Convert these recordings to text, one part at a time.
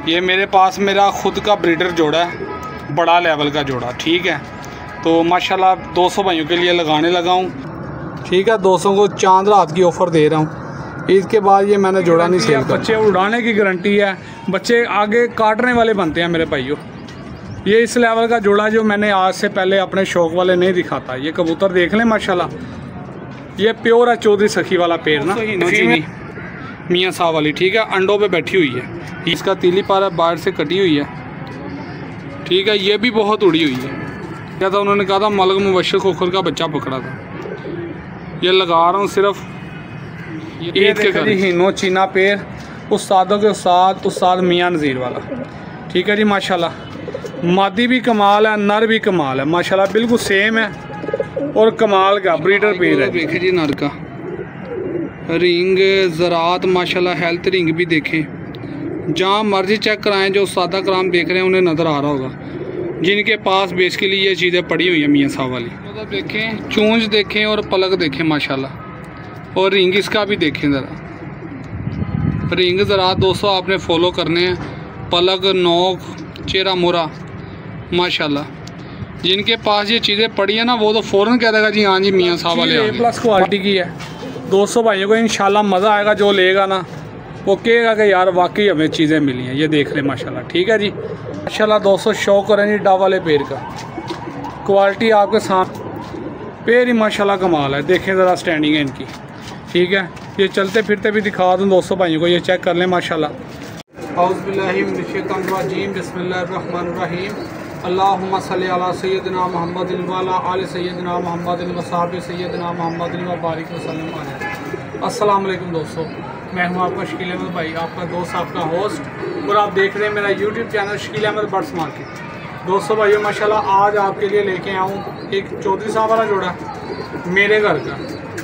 ये मेरे पास मेरा ख़ुद का ब्रीडर जोड़ा है, बड़ा लेवल का जोड़ा, ठीक है। तो माशाल्लाह 200 भाइयों के लिए लगाने लगा हूँ, ठीक है। 200 को चांद रात की ऑफ़र दे रहा हूँ। ईद के बाद ये मैंने जोड़ा नहीं सेल कर। बच्चे उड़ाने की गारंटी है, बच्चे आगे काटने वाले बनते हैं मेरे भाइयों। ये इस लेवल का जोड़ा जो मैंने आज से पहले अपने शौक़ वाले नहीं दिखाता। ये कबूतर देख लें माशाल्लाह, ये प्योर है चौधरी सखी वाला पेड़ ना, मियाँ साहब वाली, ठीक है। अंडों पे बैठी हुई है। इसका तीली पारा बाहर से कटी हुई है, ठीक है। ये भी बहुत उड़ी हुई है। क्या था उन्होंने कहा था मलक मुबशर खोखर का बच्चा पकड़ा था। ये लगा रहा हूँ सिर्फ ईद के घर। हिनो चीना पेड़, उस्तादों के उस्ताद मियाँ नज़ीर वाला, ठीक है जी। माशाल्लाह मादी भी कमाल है, नर भी कमाल है माशाल्लाह, बिल्कुल सेम है और कमाल का ब्रीडर पेड़ है। देखे जी नर का रिंग ज़रात माशाल्लाह, हेल्थ रिंग भी देखें। जहाँ मर्जी चेक कराएं, जो उस्तादा कराम देख रहे हैं उन्हें नज़र आ रहा होगा, जिनके पास बेसिकली ये चीज़ें पड़ी हुई हैं मियाँ साहब वाली। तो देखें, चूंझ देखें और पलक देखें माशाल्लाह, और रिंग इसका भी देखें ज़रा। रिंग ज़रा दोस्तों आपने फॉलो करने हैं, पलक, नोक, चेहरा मोरा माशाल्लाह। जिनके पास ये चीज़ें पड़ी हैं ना, वो तो फ़ौरन कह देगा जी हाँ जी मियाँ साहब वाले A+ क्वालिटी की है। 200 भाइयों को इंशाल्लाह मज़ा आएगा। जो लेगा ना वो कहेगा कि यार वाकई हमें चीज़ें मिली हैं। ये देख लें माशाल्लाह, ठीक है जी। माशाल्लाह 200 शौक करें जी डा वाले पेड़ का, क्वालिटी आपके साथ। पेड़ ही माशाल्लाह कमाल है, देखें ज़रा स्टैंडिंग है इनकी, ठीक है। ये चलते फिरते भी दिखा दूँ 200 भाइयों को, ये चेक कर लें माशाल्लाह। औज़ुबिल्लाहि मिनश्शैतानिर्रजीम, बिस्मिल्लाहिर्रहमानिर्रहीम। अल्लाहुम्मा सल्लि अला सय्यदिना मुहम्मदिन व अला आलि सय्यदिना मुहम्मदिन व सहबी सय्यदिना मुहम्मदिन व बारिक वसल्लम अलैहि। अस्सलाम वालेकुम दोस्तों, मैं हूं आपका शकील अहमद भाई, आपका दोस्त, आपका होस्ट, और आप देख रहे हैं मेरा YouTube channel Shakeel Ahmed birds market. दोस्तों भाइयों माशाल्लाह आज आपके लिए लेके आऊँ एक चौधरी साहब वाला जोड़ा मेरे घर का,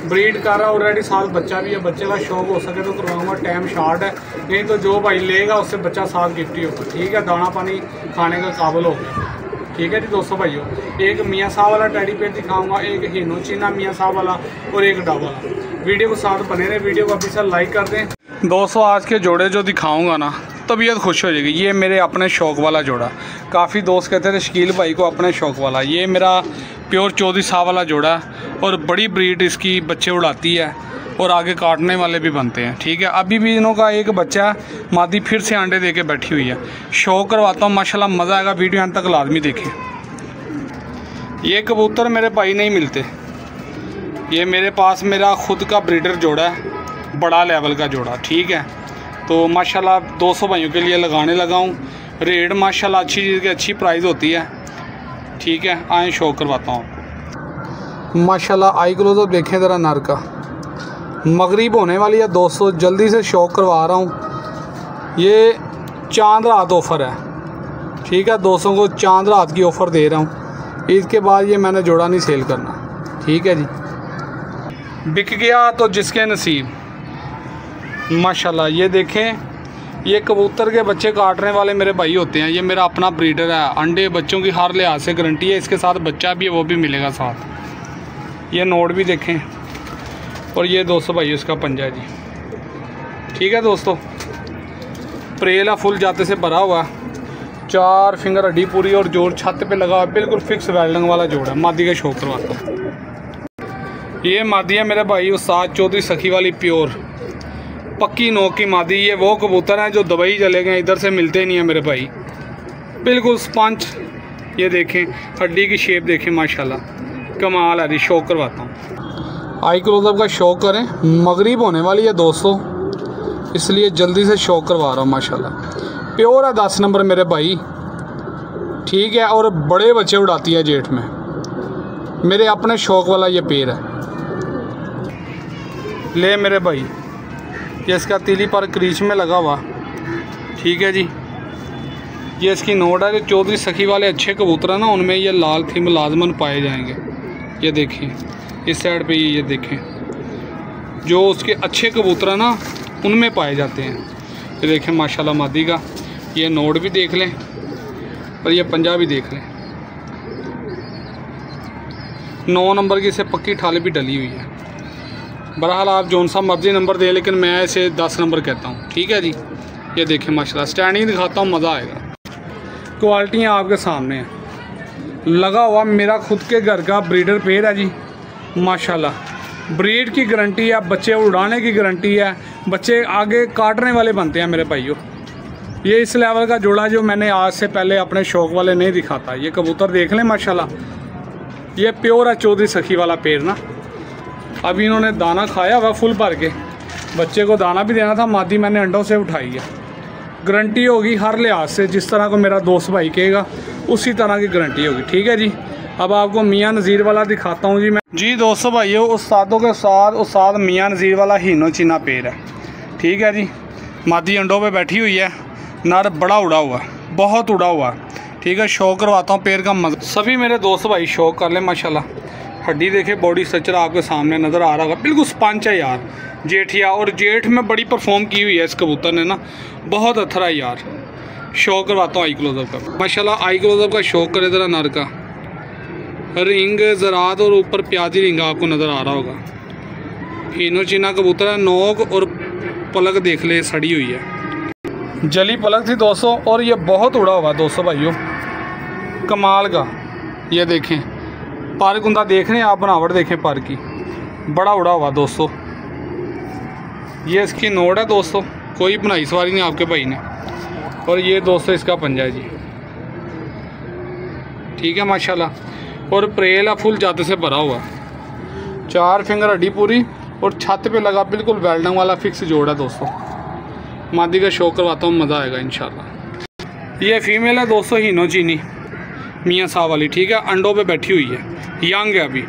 ब्रीड कर रहा है ऑलरेडी, साथ बच्चा भी है। बच्चे का शौक हो सके तो करवाऊंगा, टाइम शार्ट है, नहीं तो जो भाई लेगा उससे बच्चा साथ गिफ्ट ही होगा, ठीक है। दाना पानी खाने का काबिल हो गया, ठीक है जी। 200 भाइयों एक मियाँ साहब वाला टेडी पेड़ दिखाऊंगा, एक हिनो चीना मियाँ साहब वाला और एक डा वाला। वीडियो को साथ बने रहे, वीडियो को अभी से लाइक कर दें। 200 आज के जोड़े जो दिखाऊंगा ना, तबीयत खुश हो जाएगी। ये मेरे अपने शौक़ वाला जोड़ा, काफ़ी दोस्त कहते थे शकील भाई को अपने शौक़ वाला। ये मेरा प्योर चौधरी साहब वाला जोड़ा और बड़ी ब्रीड इसकी, बच्चे उड़ाती है और आगे काटने वाले भी बनते हैं, ठीक है। अभी भी इनों का एक बच्चा मादी फिर से अंडे दे के बैठी हुई है। शौक करवाता हूँ माशाल्लाह, मज़ा आएगा, वीडियो अंत तक लाजमी देखें। ये कबूतर मेरे भाई नहीं मिलते, ये मेरे पास मेरा ख़ुद का ब्रीडर जोड़ा है, बड़ा लेवल का जोड़ा, ठीक है। तो माशाल्लाह 200 भाइयों के लिए लगाने लगा हूँ। रेट माशाल्लाह अच्छी चीज़ की अच्छी प्राइस होती है, ठीक है। आए शौक करवाता हूँ आपको। माशाल्लाह आई क्लोजअप देखें ज़रा नर का, मगरिब होने वाली है 200, जल्दी से शौक करवा रहा हूँ। ये चांद रात ऑफ़र है, ठीक है। 200 को चांद रात की ऑफ़र दे रहा हूँ। ईद के बाद ये मैंने जोड़ा नहीं सेल करना, ठीक है जी। बिक गया तो जिसके नसीब माशाल्लाह। ये देखें, ये कबूतर के बच्चे काटने वाले मेरे भाई होते हैं। ये मेरा अपना ब्रीडर है, अंडे बच्चों की हर लिहाज से गारंटी है। इसके साथ बच्चा भी है, वो भी मिलेगा साथ। ये नोट भी देखें, और ये 200 भाई इसका पंजा जी, ठीक है दोस्तों। प्रेला फुल जाते से भरा हुआ, 4 फिंगर हड्डी पूरी और जोड़ छत पे लगा हुआ, बिल्कुल फिक्स वेल्डिंग वाला जोड़ है। मादी का शौक करवाता हूँ। ये मादी है मेरे भाई उस्ताद चौधरी सखी वाली, प्योर पक्की नोक की मादी। ये वो कबूतर हैं जो दुबई चले गए, इधर से मिलते नहीं है मेरे भाई, बिल्कुल स्पंज। ये देखें हड्डी की शेप देखें माशाल्लाह, कमाल है। शौक करवाता हूँ। आई क्लोजअप का शौक करें, मगरिब होने वाली है 200, इसलिए जल्दी से शौक करवा रहा हूँ माशाल्लाह। प्योर है 10 नंबर मेरे भाई, ठीक है। और बड़े बच्चे उड़ाती है जेठ में, मेरे अपने शौक वाला ये पेड़ है। ले मेरे भाई, ये इसका तीली पर क्रीच में लगा हुआ, ठीक है जी। ये इसकी नोट है कि चौधरी सखी वाले अच्छे कबूतर हैं ना, उनमें ये लाल थीम लाजमन पाए जाएंगे। ये देखिए इस साइड पे ये देखें, जो उसके अच्छे कबूतर हैं ना उनमें पाए जाते हैं। ये देखें माशाल्लाह मादी का, ये नोट भी देख लें और ये पंजा भी देख लें। 9 नंबर की इसे पक्की ठाल भी डली हुई है। बहरहाल आप जौन सा मर्जी नंबर दें, लेकिन मैं इसे 10 नंबर कहता हूँ, ठीक है जी। ये देखें माशाल्लाह, स्टैंडिंग दिखाता हूँ, मज़ा आएगा। क्वालिटियाँ आपके सामने हैं। लगा हुआ मेरा खुद के घर का ब्रीडर पेयर है जी माशाल्लाह। ब्रीड की गारंटी है, बच्चे उड़ाने की गारंटी है, बच्चे आगे काटने वाले बनते हैं मेरे भाइयों। ये इस लेवल का जोड़ा जो मैंने आज से पहले अपने शौक वाले नहीं दिखाता। ये कबूतर देख लें माशाल्लाह, ये प्योर है चौधरी सखी वाला पेड़ ना। अभी इन्होंने दाना खाया हुआ फुल भर के, बच्चे को दाना भी देना था, मादी मैंने अंडों से उठाई है। गारंटी होगी हर लिहाज से, जिस तरह को मेरा दोस्त भाई कहेगा उसी तरह की गारंटी होगी। ठीक है जी। अब आपको मियाँ नज़ीर वाला दिखाता हूँ जी मैं। जी दोस्तों भाइयों, उस्तादों के साथ उस्ताद मियाँ नज़ीर वाला हीनो चीना पेड़ है। ठीक है जी। मादी अंडों पे बैठी हुई है, नर बड़ा उड़ा हुआ, बहुत उड़ा हुआ। ठीक है, शौक करवाता हूँ पेड़ का मज़ा। सभी मेरे दोस्त भाई शौक कर लें माशाल्लाह। हड्डी देखे, बॉडी स्ट्रक्चर आपके सामने नज़र आ रहा होगा, बिल्कुल स्पंज है यार, जेठिया। और जेठ में बड़ी परफॉर्म की हुई है इस कबूतर ने ना, बहुत अथरा है यार। शौक करवाता हूँ आई क्लोजअप का माशाल्लाह। आई क्लोजअप का शौक करे ज़रा नर का, रिंग ज़रात और ऊपर प्याजी रिंग आपको नज़र आ रहा होगा। हीनो चीना कबूतर है, नोक और पलक देख ले सड़ी हुई है, जली पलक थी दोस्तों। और ये बहुत उड़ा हुआ दोस्तों भाइयों, कमाल का। ये देखें पर कुंदा देख रहे हैं आप, बनावट देखें पर की, बड़ा उड़ा हुआ दोस्तों। ये इसकी नोट है दोस्तों, कोई बनाई सवारी नहीं आपके भाई ने। और ये दोस्तों इसका पंजा है जी। ठीक है माशाल्लाह। और प्रेला फुल जाते से भरा हुआ, 4 फिंगर हड्डी पूरी और छत पे लगा, बिल्कुल वेल्डिंग वाला फिक्स जोड़ है दोस्तों। मादी का शौक करवाता हूँ, मज़ा आएगा इंशाल्लाह। ये फीमेल है दोस्तों हीनो चीनी मियाँ साहब वाली। ठीक है, अंडों पे बैठी हुई है, यंग है अभी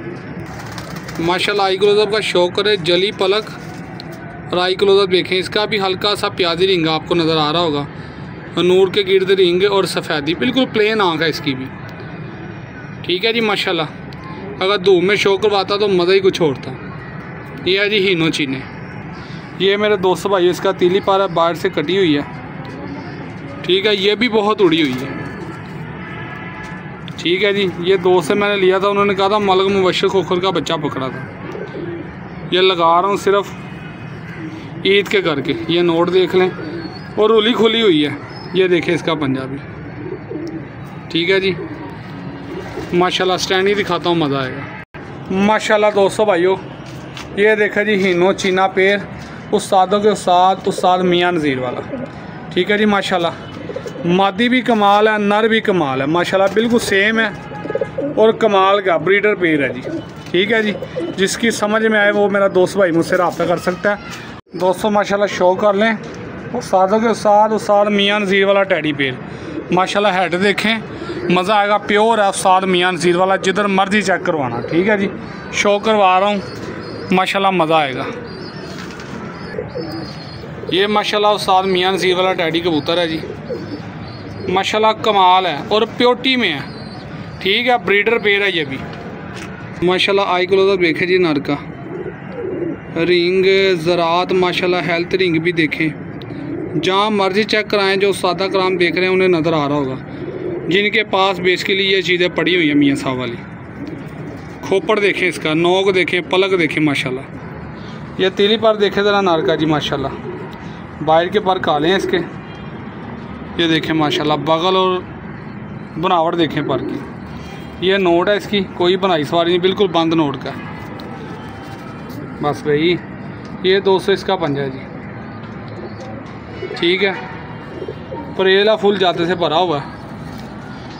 माशाल्लाह। आई क्लोजअप का शौक करे, जली पलक और आई क्लोजअप देखें। इसका भी हल्का सा प्याजी रिंग आपको नज़र आ रहा होगा, नूर के गिर्द रिंग और सफ़ेदी, बिल्कुल प्लेन आँख है इसकी भी। ठीक है जी माशाल्लाह। अगर धूप में शौक करवाता तो मज़ा ही कुछ और था। ये है जी हीनो चीने। ये मेरे दोस्त भाई, इसका तीली पारा बाहर से कटी हुई है। ठीक है, ये भी बहुत उड़ी हुई है। ठीक है जी। ये दोस्त से मैंने लिया था, उन्होंने कहा था मलक मुबशर खोखर का बच्चा पकड़ा था। ये लगा रहा हूँ सिर्फ ईद के करके। ये नोट देख लें, और उली खुली हुई है। ये देखें इसका पंजाबी। ठीक है जी माशाल्लाह। स्टैंड ही दिखाता हूँ, मज़ा आएगा माशाल्लाह दोस्तों भाइयों। ये देखा जी हीनो चीना पेड़, उस्तादों के उस्ताद मियाँ नज़ीर वाला। ठीक है जी माशाल्लाह। मादी भी कमाल है, नर भी कमाल है माशाल्लाह, बिल्कुल सेम है और कमाल का ब्रीडर पेड़ है जी। ठीक है जी। जिसकी समझ में आए वो मेरा दोस्त भाई मुझसे रब्ता कर सकता है दोस्तों माशाल्लाह। शौक कर लें। उस्तादों के उस्ताद मियाँ नज़ीर वाला टैडी पेड़ माशाल्लाह। हेड देखें, मज़ा आएगा। प्योर है उस्ताद मियाँ नज़ीर वाला, जिधर मर्जी चेक करवाना। ठीक है जी। शौक करवा रहा हूँ माशाल्लाह, मज़ा आएगा। ये माशाल्लाह उस्ताद मियाँ नज़ीर वाला टैडी कबूतर है जी माशाल्लाह, कमाल है और प्योरिटी में है। ठीक है, ब्रीडर पेयर है ये भी माशाल्लाह। आई क्लोजअप देखें जी नर का, रिंग ज़रात माशाल्लाह, हेल्थ रिंग भी देखें। जहाँ मर्जी चेक कराएं, जो सादा कराम देख रहे हैं उन्हें नज़र आ रहा होगा, जिनके पास बेसिकली ये चीज़ें पड़ी हुई हैं मियाँ साहब वाली। खोपड़ देखें इसका, नोक देखें, पलक देखें माशाल्लाह। ये तीली पर देखें ज़रा नर का जी माशाल्लाह, बाहर के पर काले हैं इसके। ये देखें माशाल्लाह, बगल और बनावट देखें पर की। ये नोट है इसकी, कोई बनाई सवारी नहीं, बिल्कुल बंद नोट का। बस भाई ये दोस्तों इसका पंजा है जी। ठीक है, परेला फुल जाते से भरा हुआ है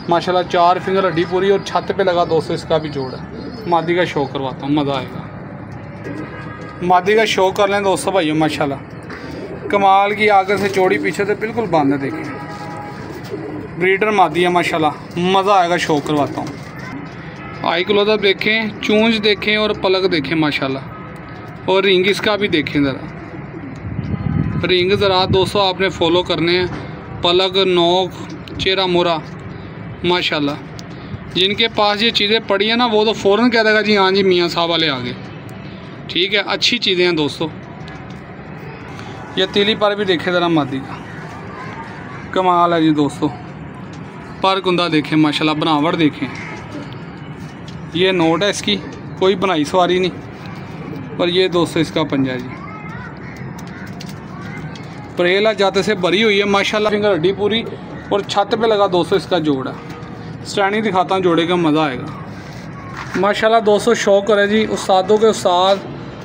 माशाल्लाह। 4 फिंगर हड्डी पूरी और छत पे लगा दोस्तों इसका भी जोड़ है। मादी का शौक करवाता हूँ, मज़ा आएगा। मादी का शौक कर लें दोस्तों भाइयों माशाल्लाह। कमाल की, आगे से चौड़ी, पीछे से बिल्कुल बंद है। देखें ब्रीडर मादी है माशाल्लाह, मज़ा आएगा। शौक करवाता हूँ। आई क्लोजअप देखें, चूंज देखें और पलक देखें माशाल्लाह। और रिंग इसका भी देखें ज़रा, रिंग ज़रा दोस्तों आपने फॉलो करने हैं। पलक, नोक, चेहरा मोरा माशाल्लाह। जिनके पास ये चीज़ें पड़ी हैं ना, वो तो फ़ौरन कह देगा जी हाँ जी मियाँ साहब वाले आ गए। ठीक है, अच्छी चीज़ें हैं दोस्तों। ये तीली पर भी देखे ज़रा मादी का, कमाल है जी दोस्तों। पर कुंदा देखें माशाल्लाह, बनावट देखें। ये नोट है इसकी, कोई बनाई सवारी नहीं। पर ये दोस्तों इसका पंजा जी परेला जाते से भरी हुई है माशाल्लाह, फिंगर हड्डी पूरी और छत पे लगा दोस्तों इसका जोड़ है। स्टैंडिंग दिखाता हूँ, जोड़े का मज़ा आएगा माशाल्लाह दोस्तों। शौक करे जी उस्तादों के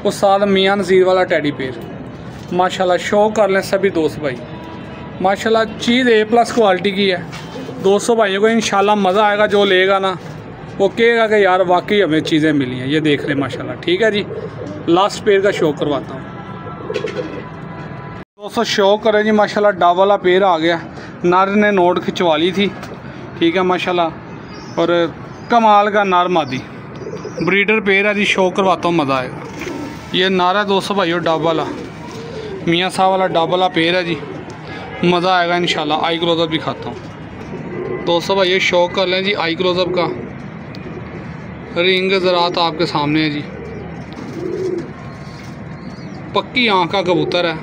उस्ताद मियाँ नज़ीर वाला टेडी पेयर माशाल्लाह, शौक कर लें सभी दोस्त भाई माशाल्लाह। चीज़ A+ क्वालिटी की है दोस्तों भाइयों को इंशाल्लाह मज़ा आएगा। जो लेगा ना वो कहेगा कि यार वाकई हमें चीज़ें मिली हैं। ये देख लें माशाल्लाह, ठीक है जी। लास्ट पेयर का शौक करवाता हूँ दोस्तों। शौक करें जी माशाल्लाह, डब वाला पेयर आ गया। नर ने नोट खिंचवा ली थी, ठीक है माशाल्लाह। और कमाल का नर मादी ब्रीडर पेयर है जी। शौक करवाता हूँ, मज़ा आएगा। ये नर है दोस्तों भाइयों डब वाला, मियाँ साहब वाला डब वाला पेयर है जी। मज़ा आएगा इंशाल्लाह। आई क्लोजअप भी खाता हूँ दोस्तों भाई, ये शौक कर लें जी आई क्लोजअप का। रिंग ज़रात आपके सामने है जी, पक्की आँख का कबूतर है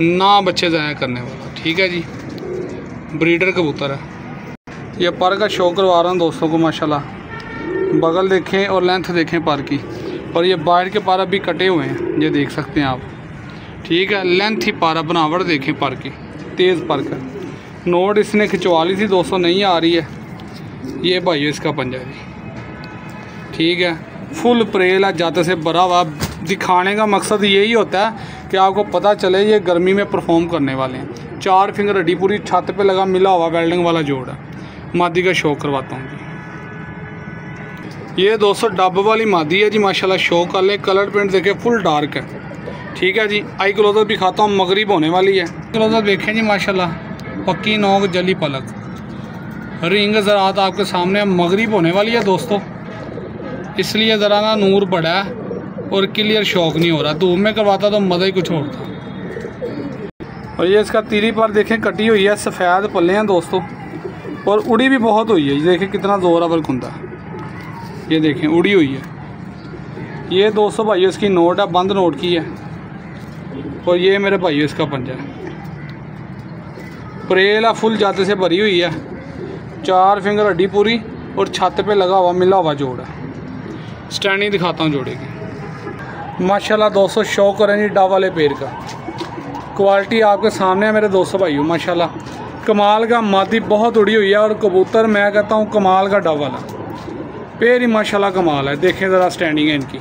ना, बच्चे ज़ाया करने वाला, ठीक है जी। ब्रीडर कबूतर है। ये पर का शौक करवा रहा हूँ दोस्तों को माशाल्लाह। बगल देखें और लेंथ देखें पर की, और ये बाहर के पर अभी कटे हुए हैं, ये देख सकते हैं आप, ठीक है। लेंथ ही पारा बनावट देखें पर की, तेज़ पर का। नोट इसने खिंचवा ली थी दोस्तों, नहीं आ रही है। ये भाई इसका पंजा जी, ठीक है। फुल परेला जाते से भरा हुआ। दिखाने का मकसद यही होता है कि आपको पता चले ये गर्मी में परफॉर्म करने वाले हैं। 4 फिंगर हड्डी पूरी छत पे लगा मिला हुआ वेल्डिंग वाला जोड़ है। मादी का शौक करवाता हूँ जी। ये दोस्तों डब वाली मादी है जी माशाल्लाह। शौक कर ले, कलर प्रिंट देखे फुल डार्क है, ठीक है जी। आई क्लोजअप भी खाता हूँ, मगरिब होने वाली है। क्लोजअप देखें जी माशाल्लाह, पक्की नोक जली पलक। रिंग ज़रात आपके सामने, मगरिब होने वाली है दोस्तों, इसलिए ज़रा ना नूर बड़ा है और क्लियर शौक नहीं हो रहा। धूप में करवाता तो मज़ा ही कुछ और था। और ये इसका तीरी पर देखें कटी हुई है, सफ़ेद पल्ले हैं दोस्तों, और उड़ी भी बहुत हुई है। ये देखें कितना ज़ोरावर खुंदा, ये देखें उड़ी हुई है। ये दोस्तों भाइयों इसकी नोट है, बंद नोट की है। और ये मेरे भाइयों इसका पंजा है। परेला फुल जाते से भरी हुई है, 4 फिंगर हड्डी पूरी और छत पे लगा हुआ मिला हुआ जोड़ है। स्टैंडिंग दिखाता हूँ जोड़े की माशाल्लाह दोस्तों। शौक करें जी डब वाले पेड़ का, क्वालिटी आपके सामने है मेरे दोस्तों भाइयों माशाल्लाह। कमाल का मादी बहुत उड़ी हुई है, और कबूतर मैं कहता हूँ कमाल का डब वाला पेड़ ही माशाल्लाह कमाल है। देखें ज़रा स्टैंडिंग है इनकी,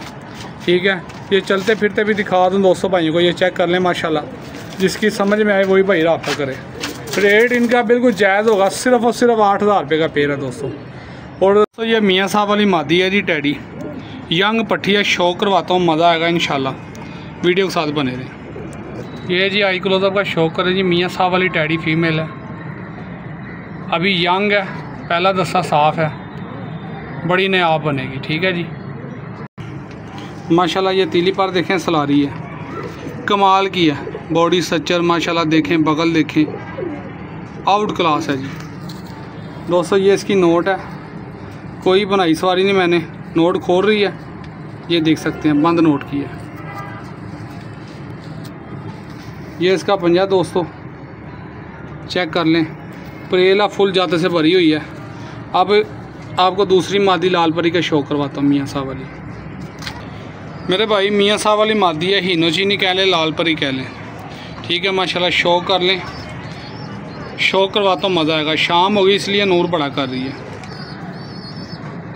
ठीक है। ये चलते फिरते भी दिखा दूँ दोस्तों भाइयों को, ये चेक कर लें माशाल्लाह। जिसकी समझ में आए वही भाई रब्ता करे। रेट इनका बिल्कुल जायज़ होगा, सिर्फ़ और सिर्फ 8000 रुपये का पेड़ है दोस्तों। और दोस्तों ये मियाँ साहब वाली मादी है जी टेडी, यंग पट्टी है। शौक करवाता हूँ, मज़ा आएगा इंशाल्लाह। वीडियो के साथ बने रहें। ये जी आई क्लोजअप का शौक करें जी। मियाँ साहब वाली टेडी फीमेल है, अभी यंग है, पहला दस्ता साफ़ है, बड़ी नायाब बनेगी, ठीक है जी माशाल्लाह। ये तीली पर देखें सलारी है, कमाल की है। बॉडी स्ट्रक्चर माशाल्लाह देखें, बगल देखें, आउट क्लास है जी दोस्तों। ये इसकी नोट है, कोई बनाई सवारी नहीं मैंने, नोट खोल रही है, ये देख सकते हैं, बंद नोट की है। ये इसका पंजा दोस्तों, चेक कर लें। परेला फुल जाते से भरी हुई है। अब आपको दूसरी मादी लाल परी का शौक करवाता हूँ, मियाँ साहब वाली। मेरे भाई मियाँ साहब वाली मादी है, हीनोचीनी कह लें, लाल परी कह लें, ठीक है माशाल्लाह। शौक कर लें, शौक करवाता हूँ, मज़ा आएगा। शाम होगी इसलिए नूर बड़ा कर रही है।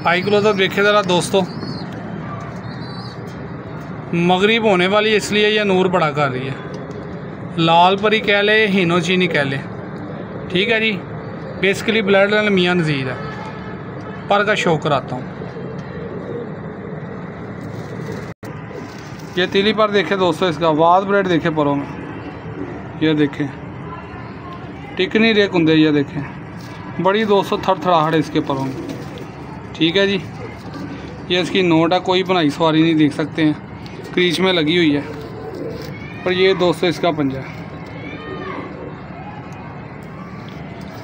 आई क्लोजअप देखे ज़रा दोस्तों, मगरिब होने वाली है इसलिए यह नूर बड़ा कर रही है। लाल परी कह ले, हीनोचीनी कह ले, ठीक है जी। बेसिकली ब्लड लाइन मियाँ नज़ीर है, पर का शौक कराता हूँ। ये तीली पर देखे दोस्तों, इसका वाद ब्रेड देखे परों में, ये देखें टिक नहीं रहे कुंदे, ये देखें बड़ी दोस्तों थरथराहट है इसके परों में, ठीक है जी। ये इसकी नोट है, कोई बनाई सवारी नहीं, देख सकते हैं क्रीच में लगी हुई है। और ये दोस्तों इसका पंजा है,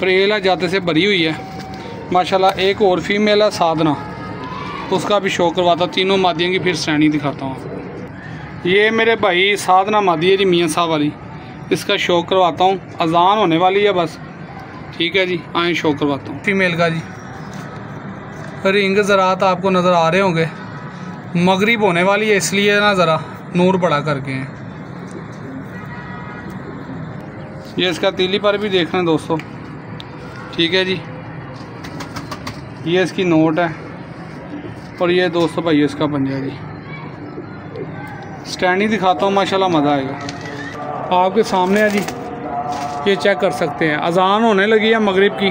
परेला जाते से भरी हुई है माशाल्लाह। एक और फीमेल है साधना, उसका भी शौक करवाता। तीनों मादियों की फिर श्रेणी दिखाता हूँ आपको। ये मेरे भाई साधना मादी है जी मियाँ साहब वाली, इसका शौक करवाता हूँ। अजान होने वाली है बस, ठीक है जी। आए शौक करवाता हूँ फीमेल का जी। रिंग ज़रात आपको नज़र आ रहे होंगे, मगरिब होने वाली है इसलिए ना ज़रा नूर बड़ा करके हैं। ये इसका तीली पर भी देख रहे हैं दोस्तों, ठीक है जी। ये इसकी नोट है और ये दोस्तों भाई इसका पंजा जी। स्टैंडिंग दिखाता हूँ, माशाल्लाह मज़ा आएगा। आपके सामने है जी, ये चेक कर सकते हैं। अजान होने लगी है मगरिब की,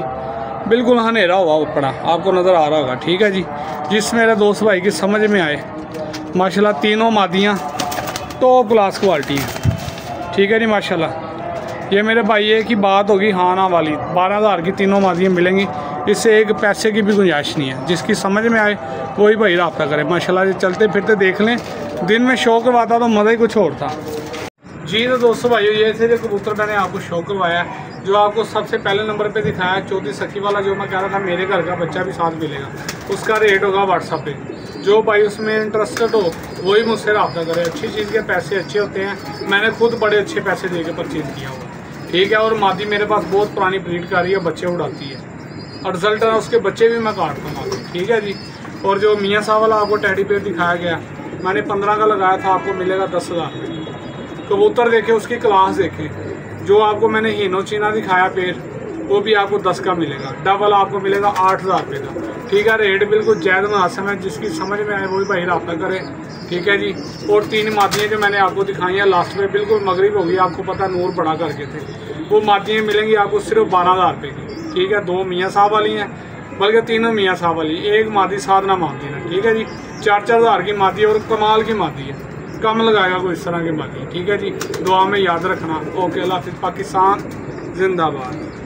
बिल्कुल अंधेरा हुआ पड़ा, आपको नज़र आ रहा होगा, ठीक है जी। जिस मेरे दोस्त भाई की समझ में आए, माशाल्लाह तीनों मादियाँ टॉप क्लास क्वालिटी हैं, ठीक है जी माशाल्लाह। ये मेरे भाई की बात होगी हाँ ना वाली, 12,000 की तीनों मादियाँ मिलेंगी, इससे एक पैसे की भी गुंजाइश नहीं है। जिसकी समझ में आए वही भाई रब्ता करे माशाल्लाह। ये चलते फिरते देख लें, दिन में शो करवाता तो मज़ा ही कुछ और था जी। तो दोस्तों भाइयों, ये थे जो कबूतर मैंने आपको शो करवाया है। जो आपको सबसे पहले नंबर पे दिखाया चौथी सखी वाला, जो मैं कह रहा था मेरे घर का बच्चा भी साथ मिलेगा, उसका रेट होगा व्हाट्सअप पे। जो भाई उसमें इंटरेस्टेड हो वही मुझसे रब्ता करे। अच्छी चीज़ के पैसे अच्छे होते हैं, मैंने खुद बड़े अच्छे पैसे दे के परचेज किया हुआ, ठीक है। और मादी मेरे पास बहुत पुरानी ब्रीड का रही है, बच्चे उड़ाती है और रिजल्ट है उसके बच्चे भी मैं काटता हूँ, ठीक है जी। और जो मियाँ साहब वाला आपको टेडी पेयर दिखाया गया, मैंने 15 का लगाया था, आपको मिलेगा 10,000 रुपये। कबूतर देखे, उसकी क्लास देखे। जो आपको मैंने हीनो चीना दिखाया पेयर, वो भी आपको 10 का मिलेगा। डबल आपको मिलेगा 8,000 रुपये का, ठीक है। रेट बिल्कुल जायज़ मुनासिब है, जिसकी समझ में आए वही भाई रब्ता करे, ठीक है जी। और 3 मादियाँ जो मैंने आपको दिखाई हैं लास्ट में, बिल्कुल मगरिब होगी, आपको पता नूर बड़ा करके थे, वो मादियाँ मिलेंगी आपको सिर्फ 12,000 रुपये की, ठीक है। 2 मियाँ साहब वाली हैं, बल्कि 3 मियाँ साहब वाली, एक मादी साधना मादी है, ठीक है जी। 4-4 हज़ार की मादी और कमाल की मादी है, कम लगाएगा कोई इस तरह की मादी, ठीक है जी। दुआ में याद रखना। ओके, अल्लाह हाफ़िज़। पाकिस्तान जिंदाबाद।